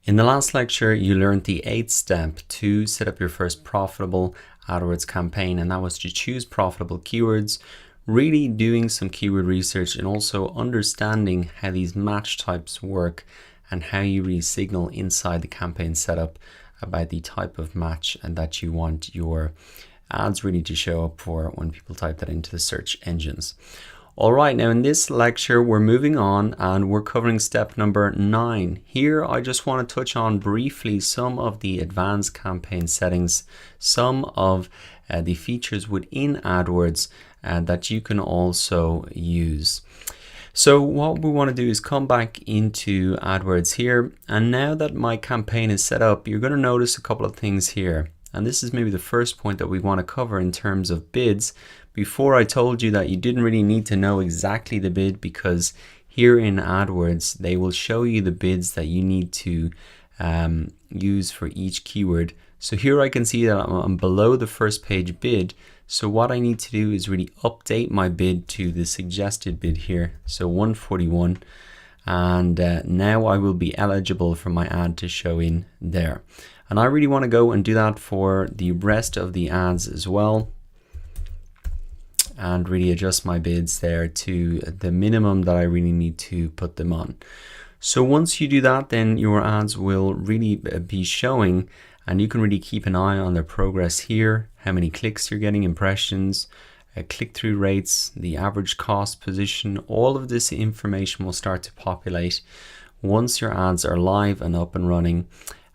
In the last lecture, you learned the 8th step to set up your first profitable AdWords campaign, and that was to choose profitable keywords, really doing some keyword research and also understanding how these match types work and how you really signal inside the campaign setup about the type of match and that you want your ads really to show up for when people type that into the search engines. All right, now in this lecture, we're moving on and we're covering step number 9. Here, I just want to touch on briefly some of the advanced campaign settings, some of the features within AdWords that you can also use. So what we want to do is come back into AdWords here. And now that my campaign is set up, you're going to notice a couple of things here. And this is maybe the first point that we want to cover in terms of bids. Before, I told you that you didn't really need to know exactly the bid, because here in AdWords, they will show you the bids that you need to use for each keyword. So here I can see that I'm below the first page bid. So what I need to do is really update my bid to the suggested bid here. So 141. And now I will be eligible for my ad to show in there. And I really want to go and do that for the rest of the ads as well, and really adjust my bids there to the minimum that I really need to put them on. So once you do that, then your ads will really be showing, and you can really keep an eye on their progress here, how many clicks you're getting, impressions, click-through rates, the average cost position. All of this information will start to populate once your ads are live and up and running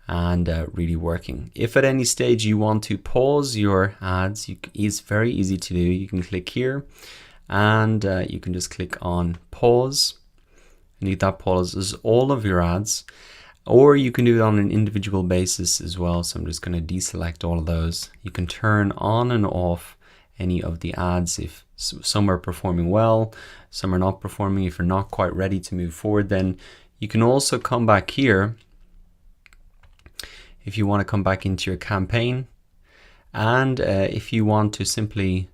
and really working. If at any stage you want to pause your ads, it's very easy to do. You can click here and you can just click on pause, and that pauses all of your ads, or you can do it on an individual basis as well. So I'm just going to deselect all of those. You can turn on and off any of the ads if some are performing well, some are not performing. If you're not quite ready to move forward, then you can also come back here if you want to come back into your campaign, and if you want to simply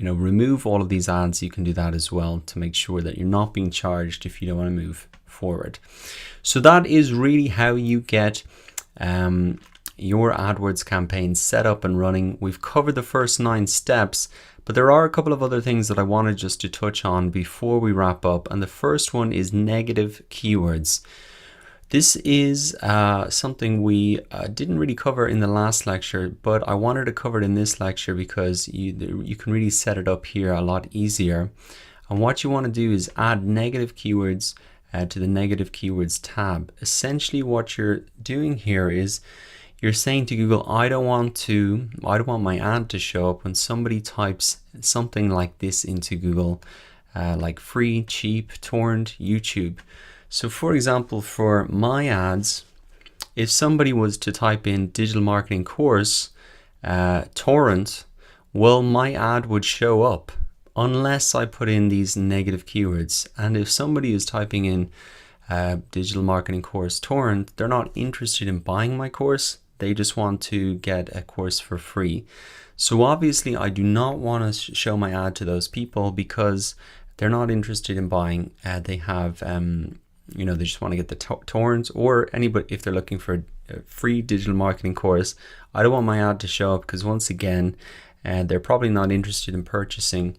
remove all of these ads, you can do that as well to make sure that you're not being charged if you don't want to move forward. So that is really how you get your AdWords campaign set up and running. We've covered the first 9 steps, but there are a couple of other things that I wanted just to touch on before we wrap up. And the first one is negative keywords. This is something we didn't really cover in the last lecture, but I wanted to cover it in this lecture because you can really set it up here a lot easier. And what you want to do is add negative keywords to the negative keywords tab. Essentially what you're doing here is you're saying to Google, I don't want my ad to show up when somebody types something like this into Google, like free, cheap, torrent, YouTube. So for example, for my ads, if somebody was to type in digital marketing course, torrent, well, my ad would show up unless I put in these negative keywords. And if somebody is typing in digital marketing course torrent, they're not interested in buying my course. They just want to get a course for free. So obviously I do not want to show my ad to those people because they're not interested in buying. They have they just want to get the torrents, or anybody, if they're looking for a free digital marketing course, I don't want my ad to show up because once again, they're probably not interested in purchasing,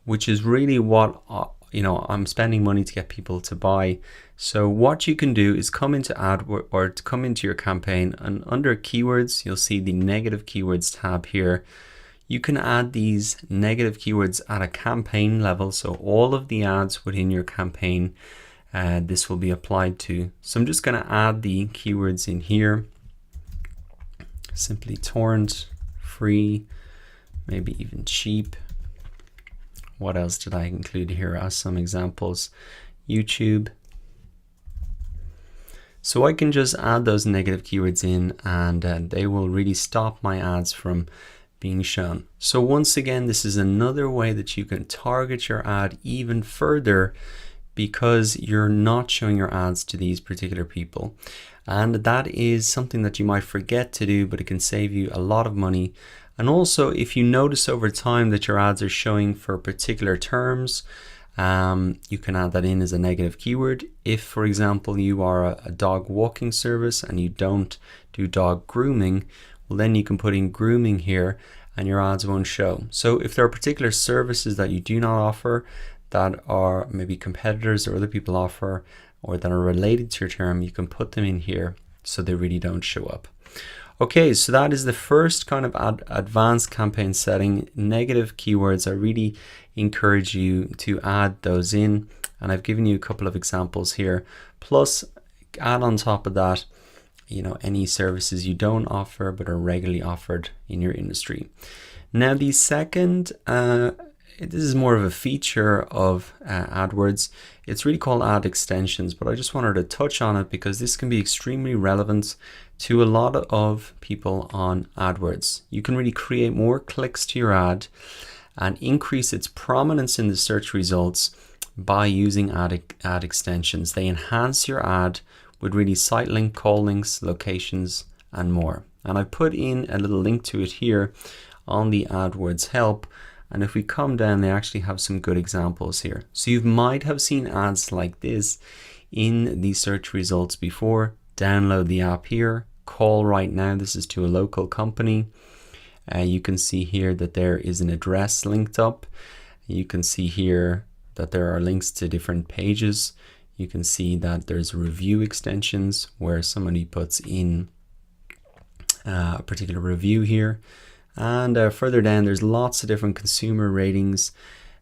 which is really what I'm spending money to get people to buy. So what you can do is come into AdWords, or to come into your campaign, and under keywords, you'll see the negative keywords tab here. You can add these negative keywords at a campaign level. So all of the ads within your campaign, this will be applied to. So I'm just going to add the keywords in here. Simply torrent, free, maybe even cheap. What else did I include here as some examples? YouTube. So I can just add those negative keywords in, and they will really stop my ads from being shown. So once again, this is another way that you can target your ad even further, because you're not showing your ads to these particular people. And that is something that you might forget to do, but it can save you a lot of money. And also, if you notice over time that your ads are showing for particular terms, You can add that in as a negative keyword. If, for example, you are a dog walking service and you don't do dog grooming, well, then you can put in grooming here and your ads won't show. So if there are particular services that you do not offer that are maybe competitors or other people offer or that are related to your term, you can put them in here so they really don't show up. Okay, so that is the first kind of advanced campaign setting, negative keywords. I really encourage you to add those in, and I've given you a couple of examples here. Plus, add on top of that, you know, any services you don't offer but are regularly offered in your industry. Now, the second, this is more of a feature of AdWords. It's really called ad extensions, but I just wanted to touch on it because this can be extremely relevant to a lot of people on AdWords. You can really create more clicks to your ad and increase its prominence in the search results by using ad extensions. They enhance your ad with really site link, call links, locations, and more. And I put in a little link to it here on the AdWords help. And if we come down, they actually have some good examples here. So you might have seen ads like this in the search results before. Download the app here. Call right now. This is to a local company. You can see here that there is an address linked up. You can see here that there are links to different pages. You can see that there's review extensions where somebody puts in a particular review here. And further down, there's lots of different consumer ratings.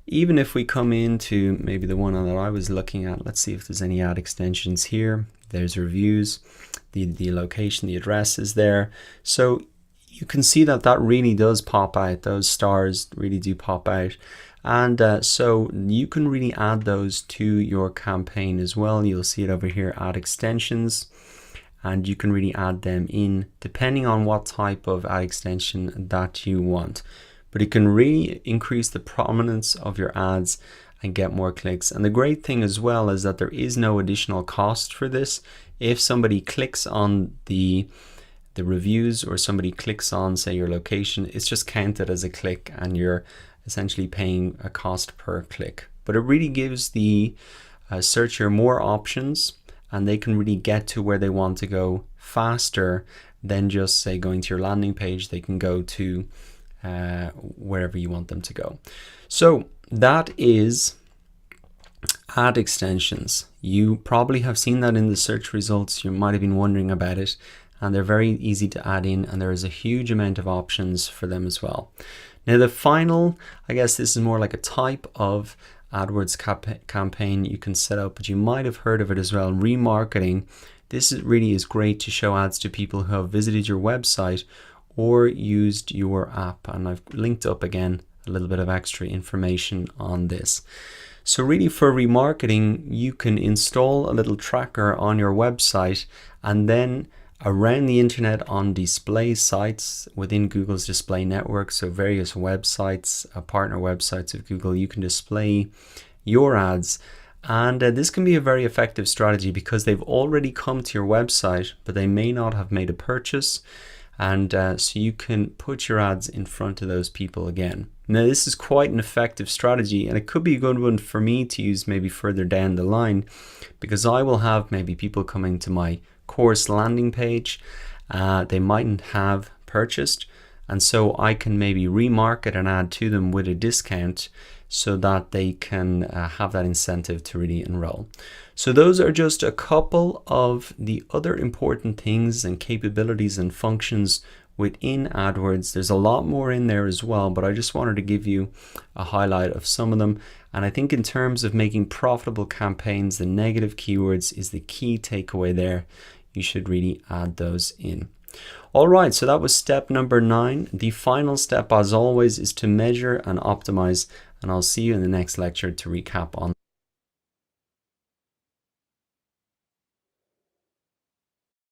Even if we come into maybe the one that I was looking at, let's see if there's any ad extensions here. There's reviews, the location, the address is there. So you can see that that really does pop out. Those stars really do pop out. And so you can really add those to your campaign as well. You'll see it over here, ad extensions. And you can really add them in depending on what type of ad extension that you want. But it can really increase the prominence of your ads and get more clicks. And the great thing as well is that there is no additional cost for this. If somebody clicks on the reviews or somebody clicks on, say, your location, it's just counted as a click and you're essentially paying a cost per click. But it really gives the searcher more options, and they can really get to where they want to go faster than just, say, going to your landing page. They can go to wherever you want them to go. So that is ad extensions. You probably have seen that in the search results. You might have been wondering about it, and they're very easy to add in, and there is a huge amount of options for them as well. Now the final, I guess this is more like a type of AdWords campaign you can set up, but you might have heard of it as well, remarketing. This really is great to show ads to people who have visited your website or used your app, and I've linked up again a little bit of extra information on this. So really for remarketing, you can install a little tracker on your website, and then around the internet on display sites within Google's display network, so various websites, partner websites of Google, you can display your ads. And this can be a very effective strategy because they've already come to your website, but they may not have made a purchase. And so you can put your ads in front of those people again. Now, this is quite an effective strategy, and it could be a good one for me to use maybe further down the line, because I will have maybe people coming to my course landing page. They mightn't have purchased, and so I can maybe remarket an ad to them with a discount so that they can have that incentive to really enroll. So those are just a couple of the other important things and capabilities and functions within AdWords. There's a lot more in there as well, but I just wanted to give you a highlight of some of them. And I think in terms of making profitable campaigns, the negative keywords is the key takeaway there. You should really add those in. All right, so that was step number 9. The final step, as always, is to measure and optimize. And I'll see you in the next lecture to recap on